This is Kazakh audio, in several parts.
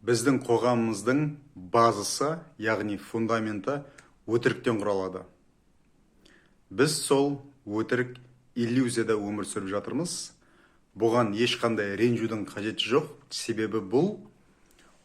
Біздің қоғамымыздың базысы, яғни фундаменті өтіріктен құралады. Біз сол өтірік иллюзияда өмір сүріп жатырмыз. Бұған ешқандай ренжудің қажеті жоқ, себебі бұл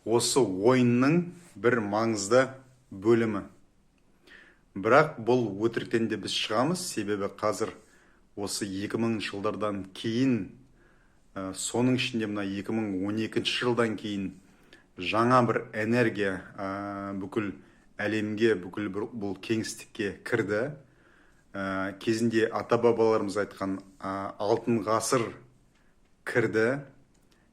осы ойынның бір маңызды бөлімі. Бірақ бұл өтіріктен де біз шығамыз, себебі қазір осы 2000 жылдардан кейін, соның ішінде мына 2012 жылдан кейін жаңа бір энергия бүкіл әлемге, бүкіл бұл кеңістікке кірді. Кезінде ата-бабаларымыз айтқан алтын ғасыр кірді.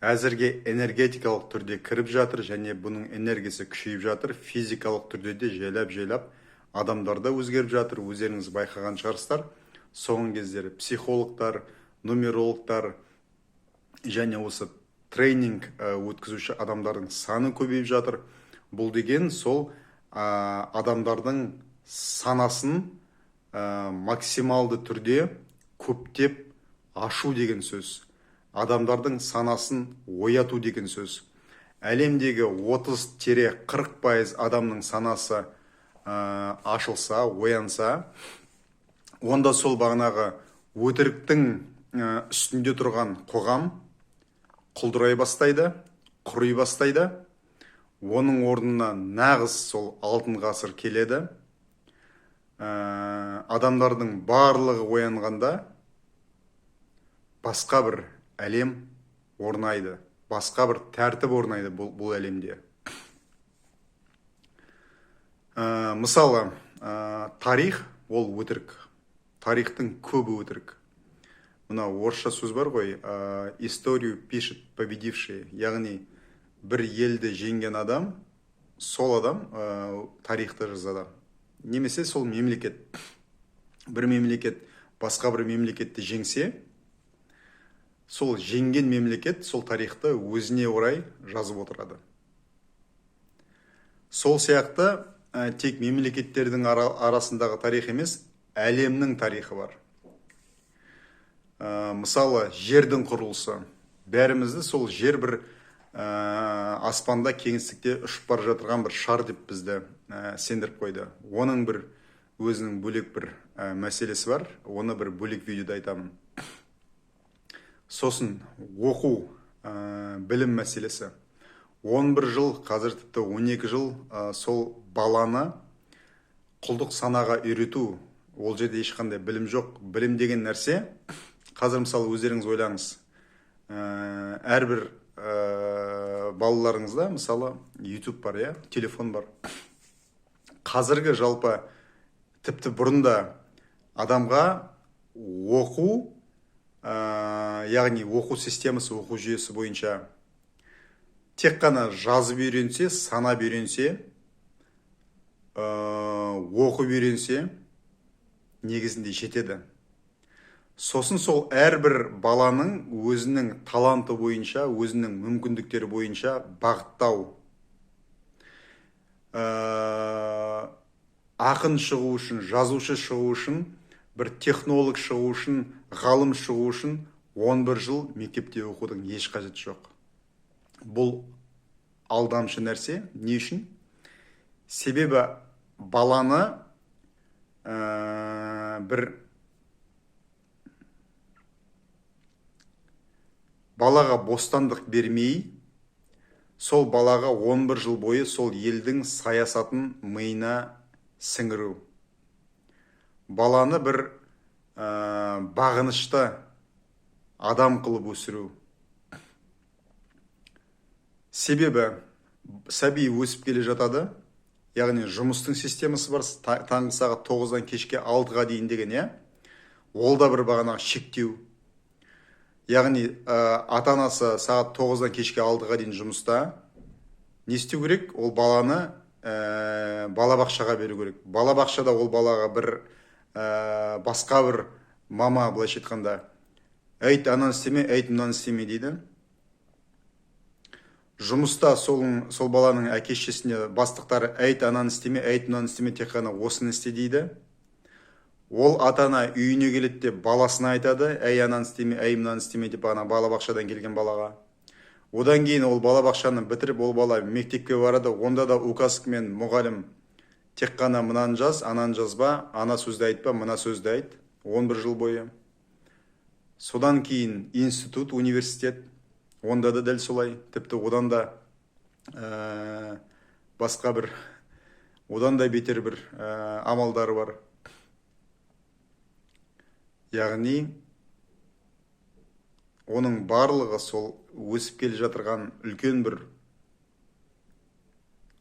Әзірге энергетикалық түрде кіріп жатыр, және бұның энергиясы күшейіп жатыр. Физикалық түрде де жайлап адамдарда өзгеріп жатыр. Өздеріңіз байқаған шығарсыздар. Соңғы кездері психологтар, нумерологтар және осы тренинг өткізуші адамдардың саны көбейіп жатыр. Бұл деген сол адамдардың санасын максималды түрде көптеп ашу деген сөз. Адамдардың санасын ояту деген сөз. Әлемдегі 30-40% адамның санасы ашылса, оянса, онда сол бағанағы өтіріктің үстінде тұрған қоғам құлдырай бастайды, құри бастайды. Оның орнына нағыз сол алтын ғасыр келеді. Адамдардың барлығы оянғанда басқа бір әлем орнайды, басқа бір тәртіп орнайды бұл әлемде. Мысалы, тарих ол өтірік. Тарихтың көбі өтірік. Мына орысша сөз бар ғой, историю пишет победивший, яғни бір елді жеңген адам, сол адам тарихты жазады. Немесе сол мемлекет. Бір мемлекет басқа бір мемлекетті жеңсе, сол жеңген мемлекет сол тарихты өзіне орай жазып отырады. Сол сияқты тек мемлекеттердің арасындағы тарих емес, әлемнің тарихы бар. Мысалы, жердің құрылысы. Бәрімізді сол жер бір аспанда, кеңістікте ұшып бара жатырған бір шар деп бізді сендіріп қойды. Оның бір өзінің бөлек бір мәселесі бар. Оны бір бөлек видеода айтамын. Сосын оқу, білім мәселесі. 11 жыл, қазір тіпті 12 жыл сол баланы құлдық санаға үйрету. Ол жерде ешқандай білім жоқ. Білім деген нәрсе, қазір мысалы өздеріңіз ойлаңыз. Әрбір балаларыңызда мысалы YouTube бар, телефон бар. Қазіргі жалпы тіпті бұрында адамға оқу, яғни оқу системасы, оқу жүйесі бойынша тек қана жазып үйренсе, санап үйренсе, оқып үйренсе, негізінде жетеді. Сосын сол әрбір баланың өзінің таланты бойынша, өзінің мүмкіндіктері бойынша бағыттау. Ақын шығу үшін, жазушы шығу үшін, бір технолог шығу үшін, ғалым шығу үшін 11 жыл мектепте оқудың еш қажеті жоқ. Бұл алдамшы нәрсе. Не үшін? Себебі баланы балаға бостандық бермей, сол балаға 11 жыл бойы сол елдің саясатын миына сіңіру. Баланы бір бағынышты адам қылып өсіру. Себебі сәби өсіп келе жатады, яғни жұмыстың системасы бар, таңғы сағат 9-дан кешке 6-ға дейін деген, ол да бір бағана шектеу. Яғни ата-анасы сағат 9-дан кешке 6-ға дейін жұмыста. Не істеу керек? Ол баланы балабақшаға беру керек. Балабақшада ол балаға бір басқа бір мама былайша айтқанда, әйт ананы істеме, әйт мынаны істеме дейді. Жұмыста сол баланың әке-шешесіне бастықтары әйт ананы істеме, әйт мынаны істеме, тек қана осыны істе дейді. Ол ата-ана үйіне келеді деп баласына айтады, әй ананы істеме, әй мынаны істеме деп балабақшадан келген балаға. Одан кейін ол балабақшаны бітіріп, ол бала мектепке барады. Онда да указкамен мұғалім тек қана мынаны жаз, ананы жазба, ана сөзді айтпа, мына сөзді айт. 11 жыл бойы. Содан кейін институт, университет. Онда да дәл солай. Тіпті одан да басқа бір, одан да бетер бір амалдары бар. Яғни оның барлығы сол өсіп келе жатырған үлкен бір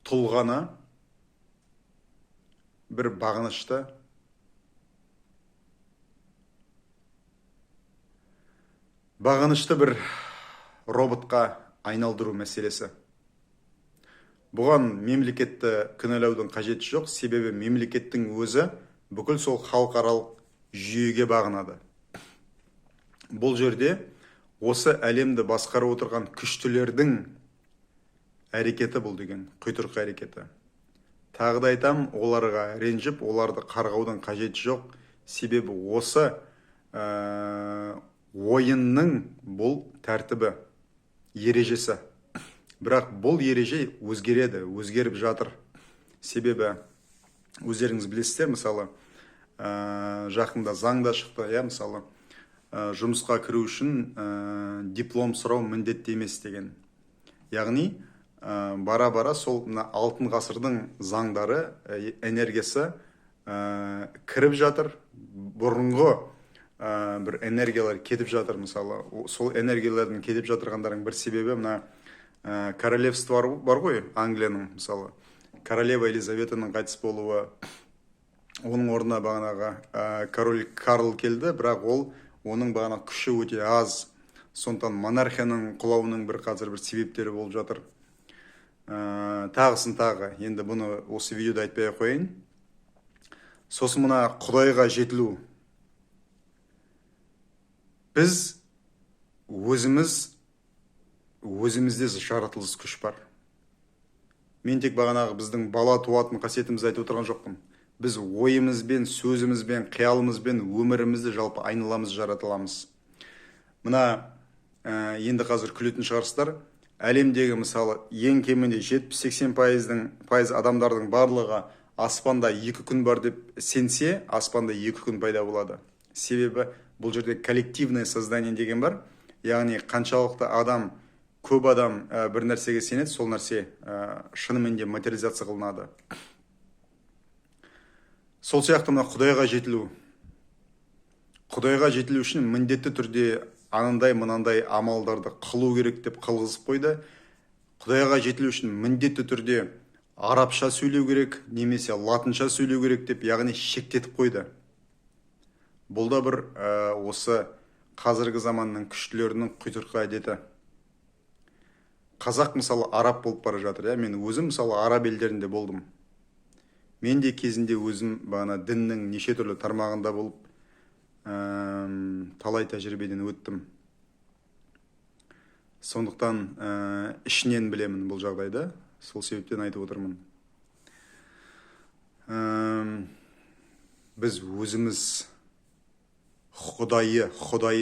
тұлғаны бір бағынышты бір роботқа айналдыру мәселесі. Бұған мемлекетті кінәлаудың қажеті жоқ, себебі мемлекеттің өзі бүкіл сол халықаралық жүйеге бағынады. Бұл жерде осы әлемді басқарып отырған күштілердің әрекеті бұл деген, құйтырқы әрекеті. Тағы да айтам, оларға ренжіп, оларды қарғаудың қажеті жоқ, себебі осы ойынның бұл тәртібі, ережесі. Бірақ бұл ереже өзгереді, өзгеріп жатыр. Себебі өздеріңіз білесіздер, мысалы, жақында заңда шықты, мысалы, жұмысқа кіру үшін диплом сұрау міндетті емес деген. Яғни, бара-бара сол алтын ғасырдың заңдары, энергиясы кіріп жатыр, бұрынғы бір энергиялар кетіп жатыр, мысалы. Сол энергиялардың кетіп жатырғандардың бір себебі мына королевство бар ғой, Англияның, мысалы. Королева Елизаветаның қайтыс болуы, оның орнына бағанағы король Карл келді, бірақ оның бағана күші өте аз. Сондықтан монархияның құлауының бір қазір бір себептері болып жатыр. Тағысын тағы, енді бұны осы видеода айтпай қойын. Сосын мұна Құдайға жетілу. Біз өзімізде жаратылыс күш бар. Мен тек бағанағы біздің бала туатын қасиетімізді айтып отырған жоқпын. Біз ойымызбен, сөзімізбен, қиялымызбен өмірімізді жалпы айналамыз жаратыламыз. Мына енді қазір күлетін шығарсыздар. Әлемдегі мысалы ең кемінде 70-80% адамдардың барлығы аспанда 2 күн бар деп сенсе, аспанда 2 күн пайда болады. Себебі бұл жерде коллективное сознание деген бар. Яғни қаншалықты адам, көп адам бір нәрсеге сенеді, сол нәрсе шынымен де материализация қылынады. Сол сияқты мына Құдайға жетілу. Құдайға жетілу үшін міндетті түрде анандай мынандай амалдарды қылу керек деп қылғызып қойды. Құдайға жетілу үшін міндетті түрде арабша сөйлеу керек, немесе латынша сөйлеу керек деп, яғни шектетіп қойды. Бұл да бір осы қазіргі заманның күштілерінің құйтырқы әдеті. Қазақ мысалы араб болып бара жатыр. Мен өзім мысалы араб елдерінде болдым. Мен де кезінде өзім бағана діннің неше түрлі тармағында болып, талай тәжірибеден өттім. Сондықтан ішінен білемін бұл жағдайды. Сол себептен айтып отырмын. Біз өзіміз Құдайы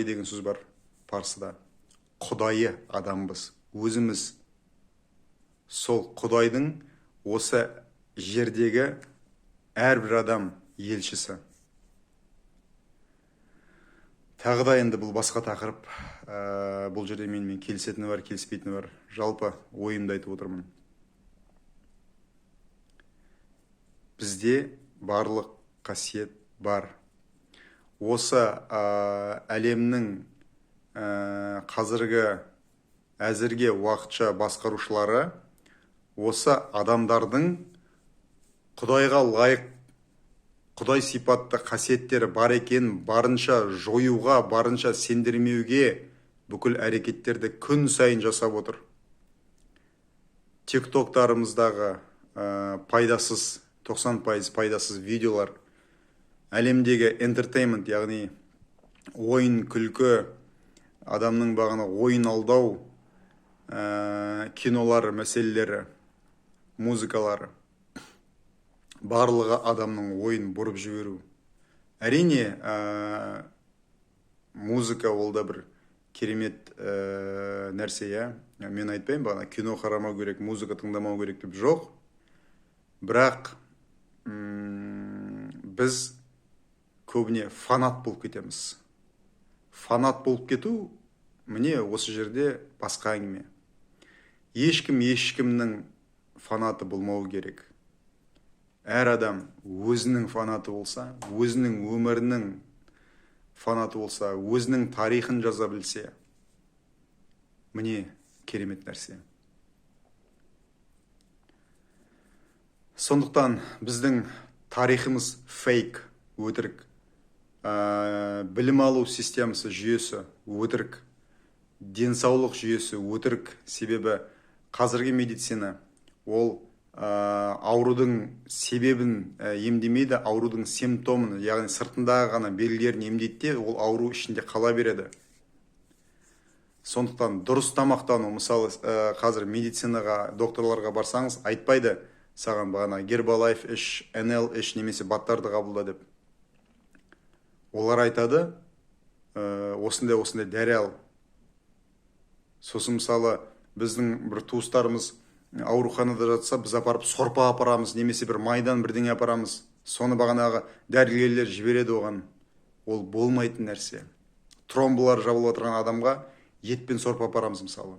деген сөз бар парсыда. Құдайы адамбыз. Өзіміз сол Құдайдың осы жердегі әрбір адам елшісі. Тағы да енді бұл басқа тақырып. Бұл жерде мен келісетіні бар, келіспейтіні бар. Жалпы ойымды айтып отырмын. Бізде барлық қасиет бар. Осы әлемнің әзірге уақытша басқарушылары осы адамдардың Құдайға лайық, Құдай сипатты қасиеттері бар екен барынша жоюға, барынша сендірмеуге бүкіл әрекеттерді күн сайын жасап отыр. Тиктоктарымыздағы пайдасыз, 90% пайдасыз видеолар, әлемдегі entertainment, яғни ойын, күлкі, адамның бағана ойын алдау, кинолар мәселелері, музыкалары, барлығы адамның ойын бұрып жіберу. Әрине, музыка ол да бір керемет нәрсе, иә. Мен айтпаймын, бағана кино қарамау керек, музыка тыңдамау керек деп, жоқ. Бірақ біз көбіне фанат болып кетеміз. Фанат болып кету, міне осы жерде басқа әңгіме. Ешкімнің фанаты болмау керек. Әр адам өзінің фанаты болса, өзінің өмірінің фанаты болса, өзінің тарихын жаза білсе, міне керемет нәрсе. Сондықтан біздің тарихымыз фейк, өтірік. Білім алу системасы, жүйесі өтірік. Денсаулық жүйесі өтірік. Себебі қазіргі медицина ол аурудың себебін емдемейді, аурудың симптомын, яғни сыртындағы ғана белгілерін емдейді, ол ауру ішінде қала береді. Сондықтан дұрыс тамақтану, мысалы қазір медицинаға, докторларға барсаңыз, айтпайды саған бағана Гербалайф іш, NL іш, немесе баттарды қабылда деп. Олар айтады, осындай дәрі ал. Сосын мысалы біздің бір туыстарымыз ауруханада жатса, біз апарып сорпа апарамыз, немесе бір майдан бірдеңе апарамыз. Соны бағанағы дәрігерлер жібереді оған. Ол болмайтын нәрсе. Тромбылар жабылып отырған адамға етпен сорпа апарамыз мысалы.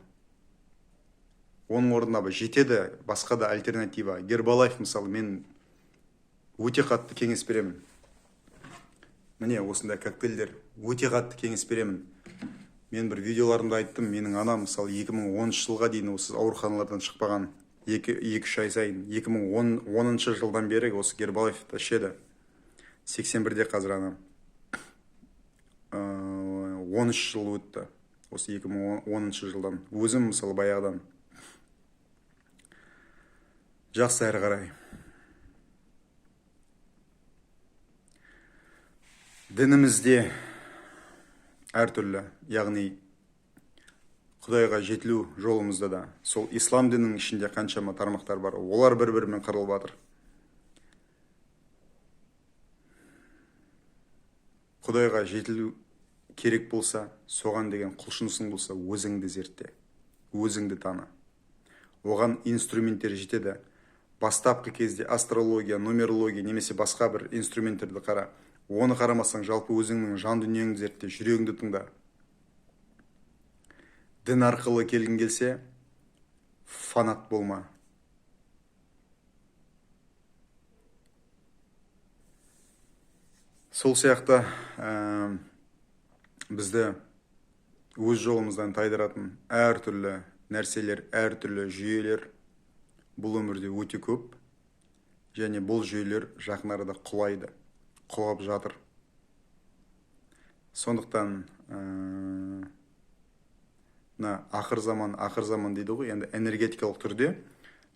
Оның орнына жетеді басқа да альтернатива. Гербалайф мысалы, мен өте қатты кеңес беремін. Міне осындай коктейльдер өте қатты кеңес беремін. Мен бір видеоларымда айттым, менің анам мысалы 2010 жылға дейін осы ауруханалардан шықпаған, 2-3 ай сайын. 2010 жылдан бері осы Гербалайфты ішеді. 81-де қазір анам. 13 жыл өтті осы 2010 жылдан. Өзім мысалы баяғыдан. Жақсы әрі қарай. Дінімізде әртүрлі, яғни Құдайға жетілу жолымызда да, сол ислам дінінің ішінде қаншама тармақтар бар, олар бір-бірімен қырылып жатыр. Құдайға жетілу керек болса, соған деген құлшынысың болса, өзіңді зертте, өзіңді таны. Оған инструменттер жетеді. Бастапқы кезде астрология, нумерология, немесе басқа бір инструменттерді қара. Оны қарамасаң, жалпы өзіңнің жан дүниеңді зертте, жүрегіңді тыңда. Дін арқылы келгің келсе, фанат болма. Сол сияқты бізді өз жолымыздан тайдыратын әртүрлі нәрселер, әртүрлі жүйелер бұл өмірде өте көп, және бұл жүйелер жақын арада құлайды, құлап жатыр. Сондықтан ақыр заман дейді ғой, енді энергетикалық түрде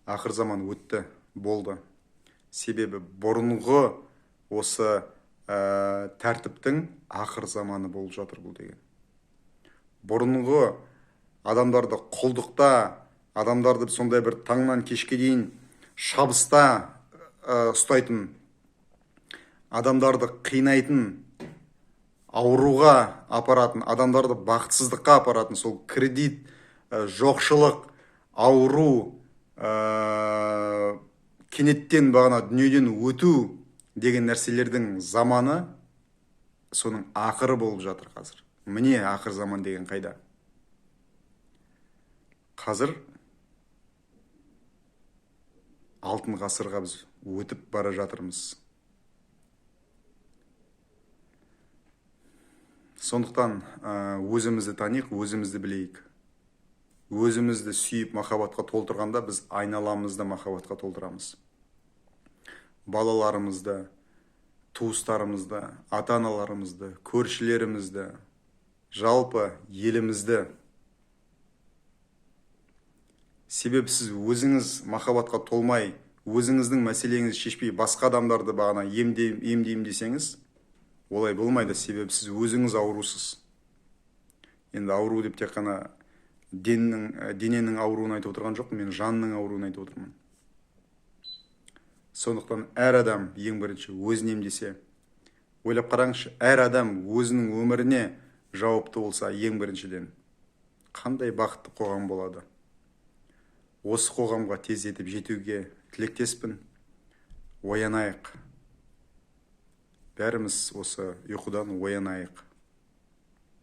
ақыр заман өтті, болды. Себебі бұрынғы осы тәртіптің ақыр заманы болып жатыр бұл деген. Бұрынғы адамдарды құлдықта, адамдарды сондай бір таңнан кешке дейін шабыста ұстайтын, адамдарды қинайтын, ауруға апаратын, адамдарды бақытсыздыққа апаратын, сол кредит, жоқшылық, ауру, кенеттен бағана дүниеден өту деген нәрселердің заманы, соның ақыры болып жатыр қазір. Міне ақыр заман деген қайда? Қазір алтын ғасырға біз өтіп бара жатырмыз. Сондықтан өзімізді танайық, өзімізді білейік. Өзімізді сүйіп махаббатқа толтырғанда біз айналамызды махаббатқа толтырамыз. Балаларымызды, туыстарымызды, ата-аналарымызды, көршілерімізді, жалпы елімізді. Себебі сіз өзіңіз махаббатқа толмай, өзіңіздің мәселеңізді шешпей, басқа адамдарды бағана емдеймін десеңіз, олай болмайды. Себебі сіз өзіңіз аурусыз. Енді ауру деп тек қана дененің ауруын айтып отырған жоқпын, мен жанның ауруын айтып отырмын. Сондықтан әр адам ең бірінші өзін емдесе, ойлап қараңызшы, әр адам өзінің өміріне жауапты болса, ең біріншіден қандай бақытты қоғам болады. Осы қоғамға тездетіп жетуге тілектеспін. Оянайық. Бәріміз осы ұйқыдан оянайық.